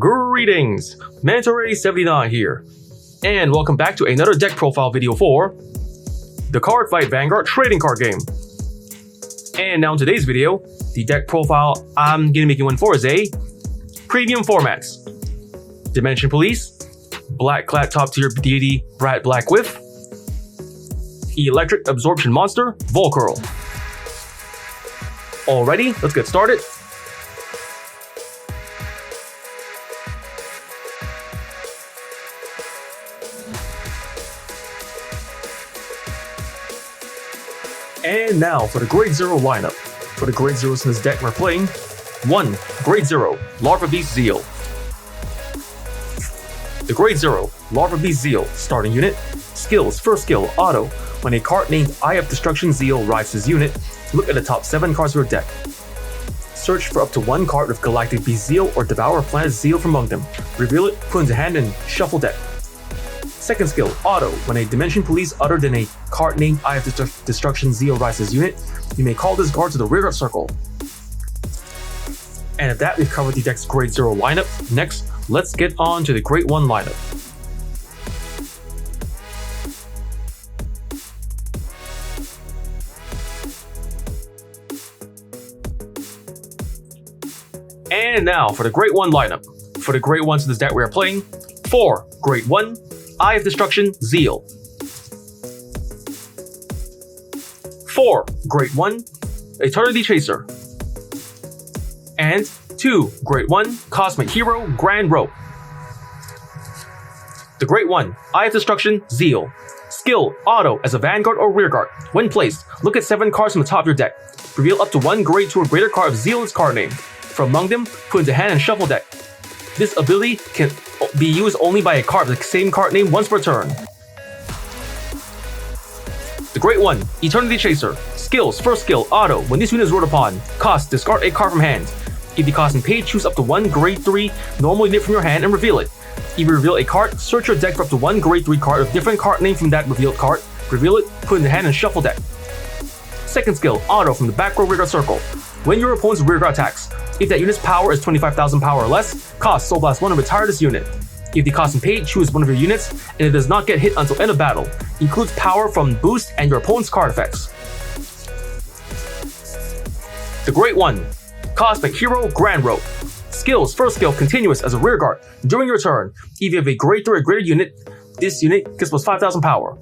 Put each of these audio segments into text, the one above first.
Greetings, Mantare79 here, and welcome back to another deck profile video for the Cardfight Vanguard trading card game. And now in today's video, the deck profile I'm gonna be making one for is a premium formats. Dimension Police, Black-clad top tier Deity Bradblack with Electric Absorption monster Volcurl. Alrighty, let's get started. And now for the Grade 0 lineup. For the Grade 0s in this deck, we're playing 1. Grade 0, Larva Beast Zeal. The Grade 0, Larva Beast Zeal, starting unit. Skills, first skill, auto. When a card named Eye of Destruction Zeal arrives to this unit, look at the top 7 cards of your deck. Search for up to 1 card with Galactic Beast Zeal or Devour a Planet Zeal from among them. Reveal it, put into hand, and shuffle deck. Second skill, auto. When a Dimension Police other than a card named Eye of Destruction Zeal rises to unit, you may call this card to the rearguard circle. And at that, we've covered the deck's Grade 0 lineup. Next, let's get on to the Grade 1 lineup. And now for the Grade 1 lineup. For the Grade 1s in this deck we are playing 4. Grade 1, Eye of Destruction Zeal. 4. Grade 1, Eternity Chaser. And 2. Grade 1, Cosmic Hero Grand Rope. The Grade 1, Eye of Destruction Zeal. Skill, auto, as a Vanguard or Rearguard. When placed, look at 7 cards from the top of your deck. Reveal up to 1 Grade 2 or greater card of Zeal in its card name. From among them, put into hand and shuffle deck. This ability can be used only by a card with the same card name once per turn. The Grade 1, Eternity Chaser. Skills, first skill, auto. When this unit is rolled upon, cost, discard a card from hand. If the cost and paid, choose up to 1 Grade 3 normal unit from your hand and reveal it. If you reveal a card, search your deck for up to 1 Grade 3 card with different card name from that revealed card. Reveal it, put in the hand and shuffle deck. Second skill, auto from the back row rearguard circle. When your opponent's rearguard attacks, if that unit's power is 25,000 power or less, cost Soul Blast 1 and retire this unit. If the cost and paid, choose one of your units, and it does not get hit until end of battle. Includes power from boost and your opponent's card effects. The Grade 1, Cosmic Hero Grand Rope. Skills, first skill, continuous as a rearguard. During your turn, if you have a Grade 3 or greater unit, this unit gets plus 5,000 power.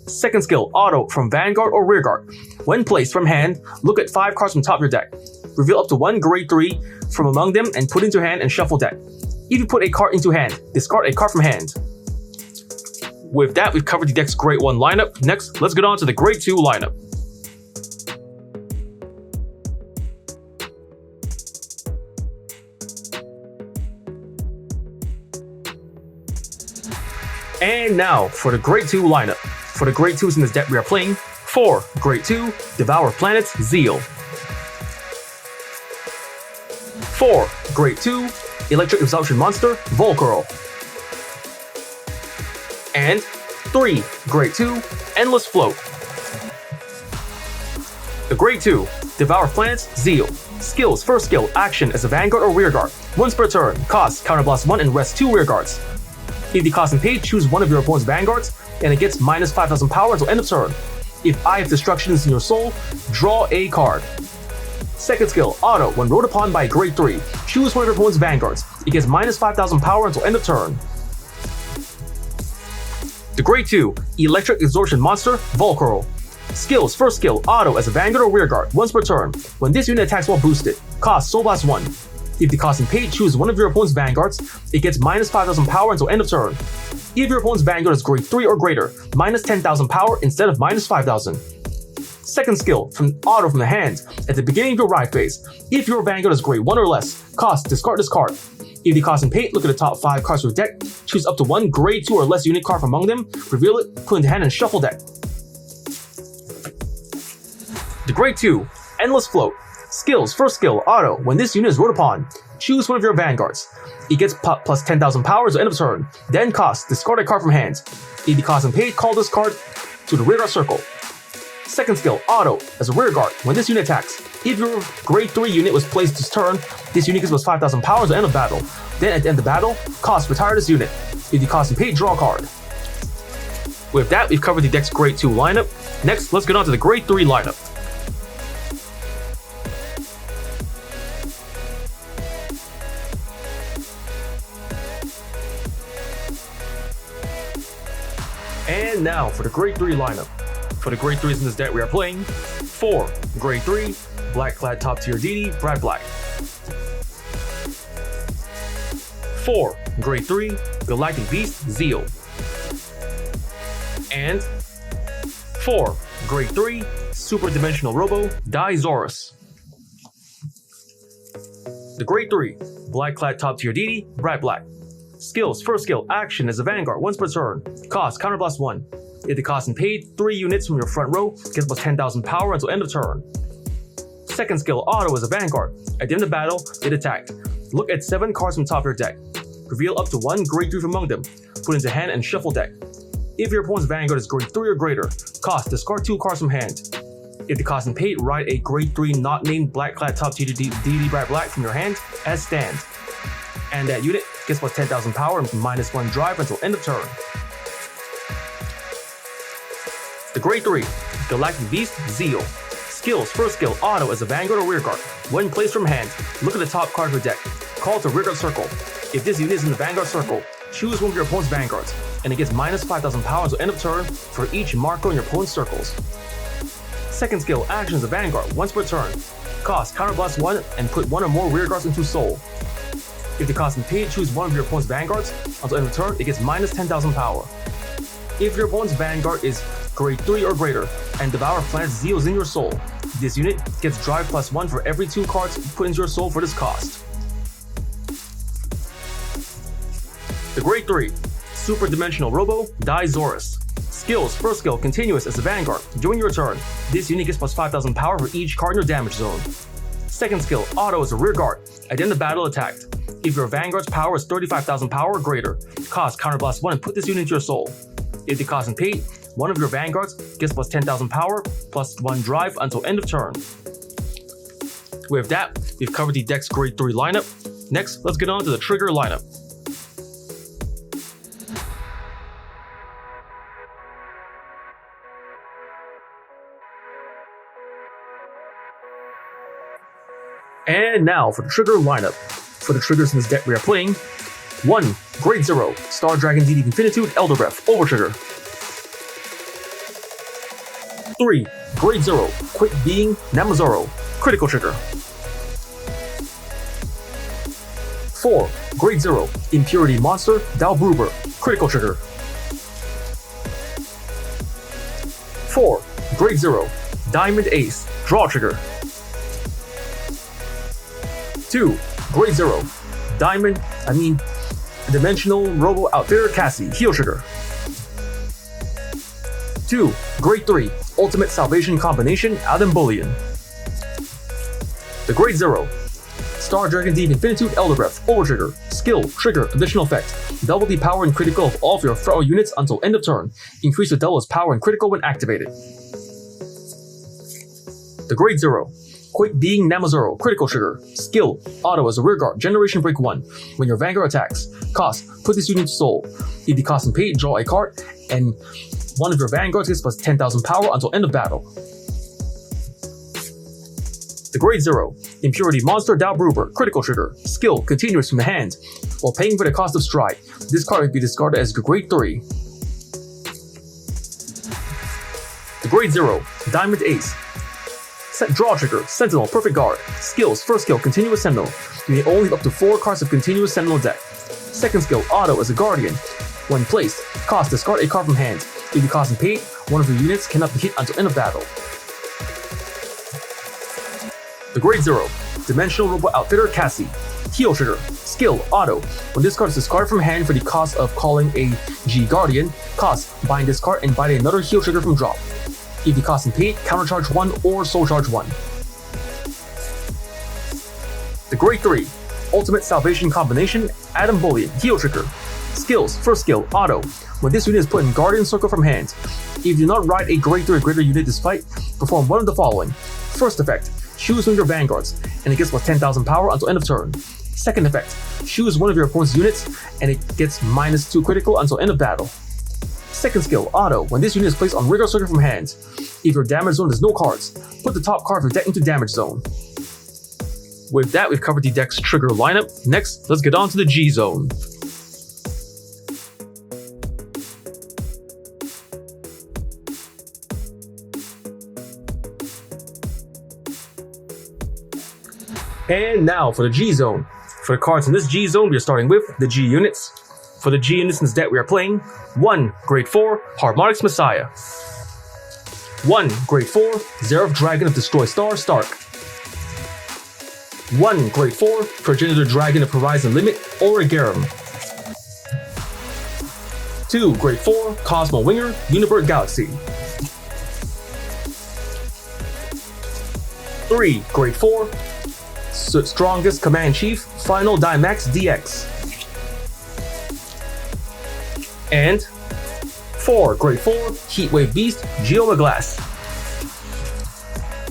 Second skill, auto from Vanguard or Rearguard. When placed from hand, look at 5 cards from top of your deck. Reveal up to 1 Grade 3 from among them and put into hand and shuffle deck. If you put a card into hand, discard a card from hand. With that, we've covered the deck's Grade 1 lineup. Next, let's get on to the Grade 2 lineup. And now for the Grade 2 lineup. For the Grade 2s in this deck we are playing 4. Grade 2, Devour Planets Zeal. 4. Grade 2, Electric Absorption monster Volcurl. And 3. Grade 2, Endless Float. The Grade 2, Devour Planets Zeal. Skills, first skill, action as a Vanguard or Rearguard. Once per turn, cost, counterblast 1 and rest 2 Rearguards. If the cost and paid, choose one of your opponent's Vanguards, and it gets minus 5,000 power until end of turn. If Eye of Destruction is in your soul, draw a card. Second skill, auto. When rolled upon by a Grade 3, choose one of your opponent's Vanguards. It gets minus 5,000 power until end of turn. The Grade 2, Electric Absorption monster Volcurl. Skills, first skill, auto as a Vanguard or Rearguard, once per turn. When this unit attacks while boosted, cost Soul Blast 1. If the cost and paid, choose one of your opponent's Vanguards. It gets minus 5,000 power until end of turn. If your opponent's Vanguard is Grade 3 or greater, minus 10,000 power instead of minus 5,000. Second skill, from auto from the hand. At the beginning of your ride phase, if your Vanguard is Grade 1 or less, cost, discard this card. If the cost and paid, look at the top 5 cards of your deck, choose up to 1 Grade 2 or less unit card from among them, reveal it, put into hand and shuffle deck. The Grade 2, Endless Float. Skills, first skill, auto. When this unit is rolled upon, choose one of your Vanguards. It gets plus 10,000 power at the end of turn. Then cost, discard a card from hand. If the cost and paid, call this card to the rearguard circle. Second skill, Auto, as a rear guard. When this unit attacks, if your grade 3 unit was placed this turn, this unit gives plus 5,000 power at the end of battle. Then at the end of battle, retire this unit. If you cost and pay, draw a card. With that, we've covered the deck's grade 2 lineup. Next, let's get on to the grade 3 lineup. And now for the grade 3 lineup. For the grade 3s in this deck we are playing 4 grade 3 Black-clad top tier Deity, Bradblack. 4 grade 3 Galactic Beast, Zeal. And 4 grade 3 Super Dimensional Robo, Dizorus. The grade 3 Black-clad top tier Deity, Bradblack. Skills, first skill, action as a Vanguard, once per turn. Cost, counterblast 1. If the cost and paid, 3 units from your front row gets plus 10,000 power until end of turn. Second skill, Auto as a Vanguard. At the end of battle, it attacked. Look at 7 cards from top of your deck. Reveal up to 1 grade 3 from among them. Put into hand and shuffle deck. If your opponent's Vanguard is grade 3 or greater, cost, discard 2 cards from hand. If the cost and paid, write a grade 3 not named Black-clad top tier Deity Bradblack from your hand as stand. And that unit gets plus 10,000 power and -1 drive until end of turn. The grade 3 Galactic Beast, Zeal. Skills, first skill, Auto as a Vanguard or rear guard. When placed from hand, look at the top card of your deck. Call to rear guard circle. If this unit is in the Vanguard circle, choose one of your opponent's Vanguards, and it gets -5,000 power until end of turn for each marker in your opponent's circles. Second skill, action as a Vanguard, once per turn. Cost, counterblast 1 and put 1 or more rear guards into Soul. If the cost and paid, choose one of your opponent's Vanguards. Until end of turn, it gets -10,000 power. If your opponent's Vanguard is grade 3 or greater, and Devour plants Zeals in your Soul, this unit gets drive +1 for every 2 cards put into your Soul for this cost. The grade 3 Super Dimensional Robo, Dizorus. Skills, first skill, continuous as a Vanguard. During your turn, this unit gets plus 5,000 power for each card in your damage zone. Second skill, Auto as a rear guard. At the end of battle, attacked. If your Vanguard's power is 35,000 power or greater, cost, counterblast 1 and put this unit into your Soul. If the cost and paid, one of your Vanguards gets plus 10,000 power, +1 drive until end of turn. With that, we've covered the deck's grade 3 lineup. Next, let's get on to the trigger lineup. And now for the trigger lineup. For the triggers in this deck we are playing 1. Grade 0 Star Dragon Deity Infinitude, Elder Breath, Overtrigger. 3. Grade 0 Quick Being, Namazoro, Critical Trigger. 4. Grade 0 Impurity Monster, Dalbruber, Critical Trigger. 4. Grade 0 Diamond Ace, Draw Trigger. 2. Grade 0 Dimensional Robo Outfitter Cassie, Heal Trigger. 2. Grade 3 Ultimate Salvation Combination, Adam Bullion. The Grade 0 Star Dragon Deep Infinitude, Elder Breath, Overtrigger. Skill, trigger, additional effect. Double the power and critical of all of your front row units until end of turn. Increase the double its power and critical when activated. The Grade 0 Quick Being Namazoro, Critical Trigger. Skill, Auto as a rear guard, Generation Break 1. When your Vanguard attacks, cost, put this unit to Soul. If the cost and paid, draw a card, and one of your Vanguards gets plus 10,000 power until end of battle. The Grade 0 Impurity Monster, Dalbruber, Critical Trigger. Skill, continuous from the hand. While paying for the cost of Stride, this card will be discarded as your Grade 3. The Grade 0 Diamond Ace. Set Draw Trigger, Sentinel, Perfect Guard. Skills, first skill, Continuous Sentinel. You may only have up to 4 cards of Continuous Sentinel deck. Second skill, Auto as a Guardian. When placed, cost, discard a card from hand. If you cost and paid, one of your units cannot be hit until end of battle. The Grade 0 Dimensional Robo Outfitter Cassie. Heal Trigger. Skill, Auto. When this card is discarded from hand for the cost of calling a G Guardian, cost, bind this card and bind another Heal Trigger from drop. If the cost and paid, countercharge 1 or soul charge 1. The Grade 3 Ultimate Salvation Combination, Adam Bullion, Heal Trigger. Skills, first skill, Auto. When this unit is put in Guardian Circle from hand, If you do not ride a grade 3 or greater unit this fight, perform one of the following. First effect, choose one of your vanguards, and it gets plus 10,000 power until end of turn. Second effect, choose one of your opponent's units, and it gets -2 critical until end of battle. Second skill, auto. When this unit is placed on rearguard circle from hand, if your damage zone has no cards, put the top card of your deck into damage zone. With that, we've covered the deck's trigger lineup. Next, let's get on to the G zone. And now for the G zone. For the cards in this G zone, we are starting with the G units. For the G units in this deck, we are playing 1 Grade 4 Harmonics Messiah, 1 Grade 4 Xerath Dragon of Destroy Star Stark, 1 Grade 4 Progenitor Dragon of Horizon Limit Origerum, 2 Grade 4 Cosmo Winger Unibird Galaxy, 3 Grade 4 Strongest Command Chief Final Dynamax DX, and 4 Grade 4 Heatwave Beast Geoma Glass.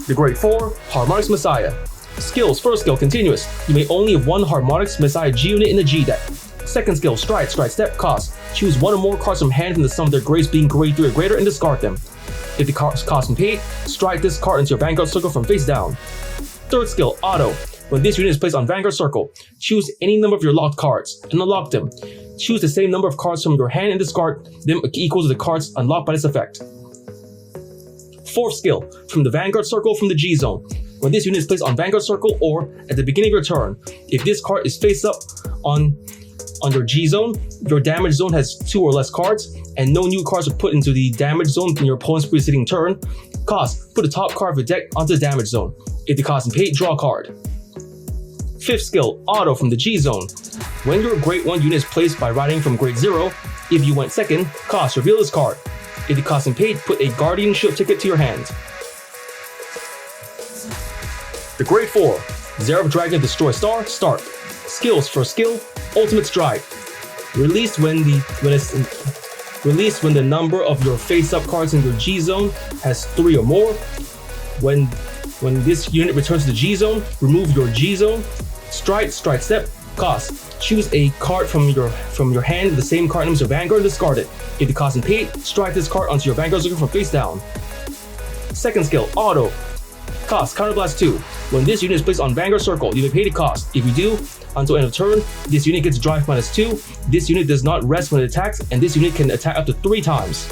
The Grade 4 Harmonics Messiah. Skills, first skill, continuous. You may only have one Harmonics Messiah G unit in the G deck. Second skill, stride step, cost. Choose one or more cards from hand from the sum of their grades being grade 3 or greater and discard them. If the cards cost paid, stride this card into your Vanguard circle from face down. Third skill, auto. When this unit is placed on Vanguard circle, choose any number of your locked cards and unlock them. Choose the same number of cards from your hand and discard them equal to the cards unlocked by this effect. Fourth skill, from the Vanguard circle from the G zone. When this unit is placed on Vanguard circle or at the beginning of your turn, if this card is face up on your G zone, your damage zone has 2 or less cards, and no new cards are put into the damage zone in your opponent's preceding turn. Cost, put the top card of your deck onto the damage zone. If the cost is paid, draw a card. Fifth skill, auto from the G zone. When your grade 1 unit is placed by riding from grade 0, if you went second, cost, reveal this card. If the cost is paid, put a Guardianship ticket to your hand. The Grade 4 Xerath Dragon Destroy Star Stark. Skills, first skill, Ultimate Stride. Released when the number of your face-up cards in your G zone has 3 or more. When this unit returns to the G zone, remove your G zone. Stride step, cost. Choose a card from your hand, the same card name as your Vanguard, and discard it. If the cost is paid, strike this card onto your Vanguard circle from face down. Second skill, auto. Cost, Counterblast 2. When this unit is placed on Vanguard circle, you may pay the cost. If you do, until end of turn, this unit gets drive -2. This unit does not rest when it attacks, and this unit can attack up to 3 times.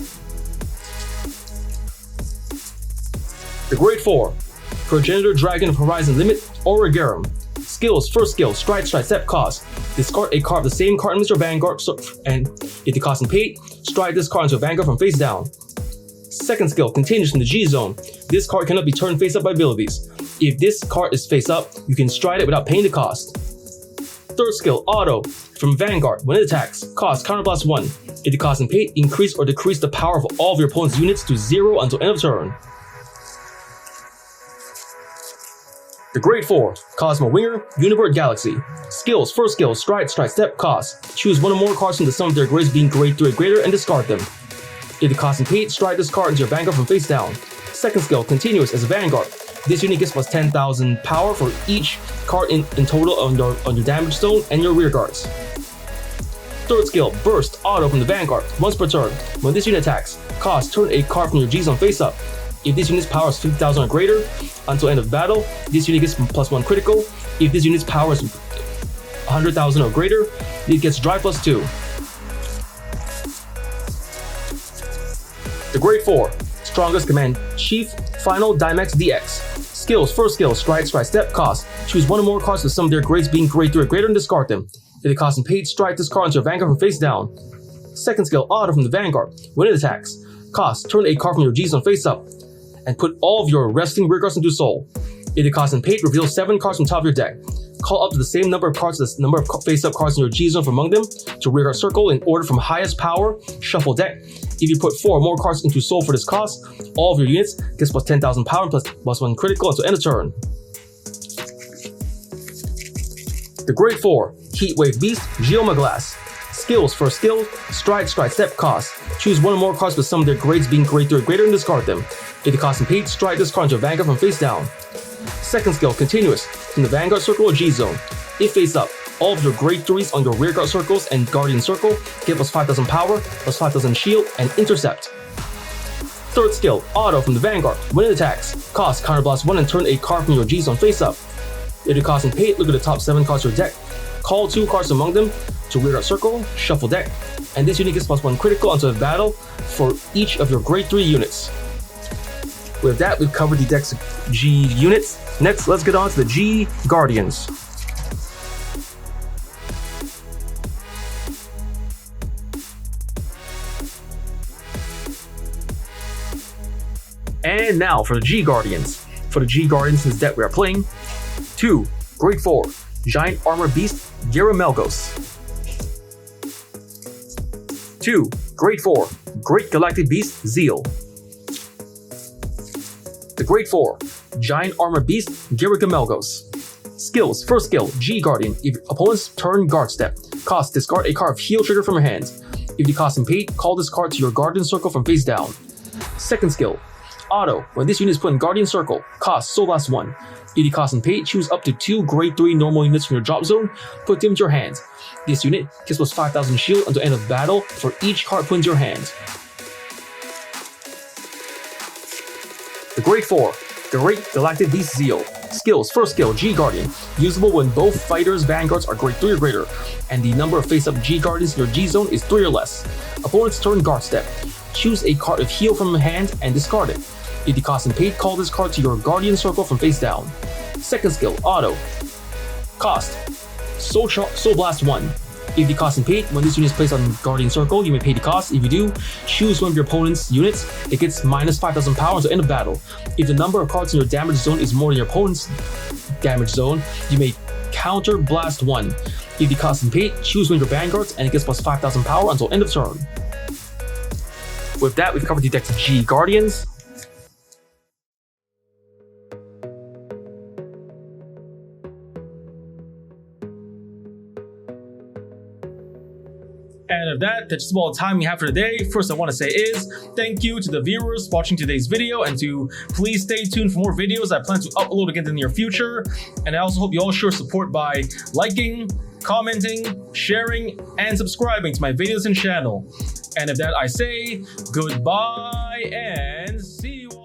The Grade 4 Progenitor Dragon of Horizon Limit Origerum. Skills, first skill, stride step, cost. Discard a card of the same card as your Vanguard, and if the cost is paid, stride this card into your Vanguard from face down. Second skill, continues from the G zone. This card cannot be turned face up by abilities. If this card is face up, you can stride it without paying the cost. Third skill, auto. From Vanguard, when it attacks, cost, Counterblast 1. If the cost is paid, increase or decrease the power of all of your opponent's units to 0 until end of turn. The Grade 4 Cosmo Winger Unibird Galaxy. Skills, first skill, stride step, cost. Choose one or more cards from the sum of their grades being grade 3 or greater and discard them. If the cost is paid, stride this card into your Vanguard from face down. Second skill, continuous as a Vanguard. This unit gets plus 10,000 power for each card in total on your damage zone and your rear guards. Third skill, burst, auto from the Vanguard, once per turn. When this unit attacks, cost, turn a card from your G zone face up. If this unit's power is 50,000 or greater, until end of battle, this unit gets plus 1 critical. If this unit's power is 100,000 or greater, it gets drive +2. The Grade 4 Strongest Command Chief Final Dynamax DX. Skills, first skill, stride step, cost. Choose one or more cards with some of their grades being grade 3 or greater and discard them. If the cost is paid, strike this card into your Vanguard from face down. Second skill, auto from the Vanguard. When it attacks, cost, turn a card from your G zone face up and put all of your resting rear guards into soul. If the cost is paid, reveal 7 cards from top of your deck. Call up to the same number of cards as the number of face-up cards in your G zone from among them to rear guard circle in order from highest power, shuffle deck. If you put 4 or more cards into soul for this cost, all of your units gets plus 10,000 power and plus 1 critical until end of turn. The Grade 4 Heatwave Beast Geoma Glass. Skills. First skill, Stride, Step, Cost. Choose one or more cards with some of their grades being grade 3 or greater and discard them. If the cost and paid, stride this card into a Vanguard from face down. Second skill, Continuous. From the Vanguard circle or G zone. If face up, all of your grade 3s on your rearguard circles and guardian circle get plus 5,000 power, plus 5,000 shield, and intercept. Third skill, Auto. From the Vanguard. When it attacks, cost counterblast 1 and turn a card from your G zone face up. If the cost and paid, look at the top 7 cards of your deck. Call 2 cards among them to rearguard circle, shuffle deck, and this unit gets plus 1 critical onto the battle for each of your grade 3 units. With that, we've covered the deck's G units. Next, let's get on to the G Guardians. And now for the G Guardians. For the G Guardians in this deck we are playing 2 Grade 4 Giant Armor Beast Gyaramelgos. 2 Grade 4 Great Galactic Beast Zeal. The Grade 4 Giant Armor Beast Gyaramelgos. Skills. First skill, G Guardian. If your opponent's turn guard step, cost discard a card of heal trigger from your hand. If the cost and paid, call this card to your guardian circle from face down. Second skill, Auto. When this unit is put in Guardian Circle, cost Soul Blast 1. If the cost and paid, choose up to 2 grade 3 normal units from your drop zone, put them into your hand. This unit gets plus 5,000 shield until end of battle for each card put into your hand. The Grade 4 Great Galactic Beast Zeal. Skills. First skill, G Guardian. Usable when both fighters' vanguards are grade 3 or greater, and the number of face-up G Guardians in your G zone is 3 or less. Opponent's turn guard step. Choose a card of heal from your hand and discard it. If the cost and paid, call this card to your guardian circle from face down. Second skill, Auto. Cost Soul Blast 1. If the cost and paid, when this unit is placed on guardian circle, you may pay the cost. If you do, choose one of your opponent's units. It gets minus 5,000 power until end of battle. If the number of cards in your damage zone is more than your opponent's damage zone, you may counter blast 1. If the cost and paid, choose one of your vanguards and it gets plus 5,000 power until end of turn. With that, we've covered the deck's G Guardians. And of that, that's just all the time we have for today. First I want to say is, thank you to the viewers watching today's video, and to please stay tuned for more videos I plan to upload again in the near future. And I also hope you all show support by liking, commenting, sharing, and subscribing to my videos and channel. And of that I say, goodbye and see you.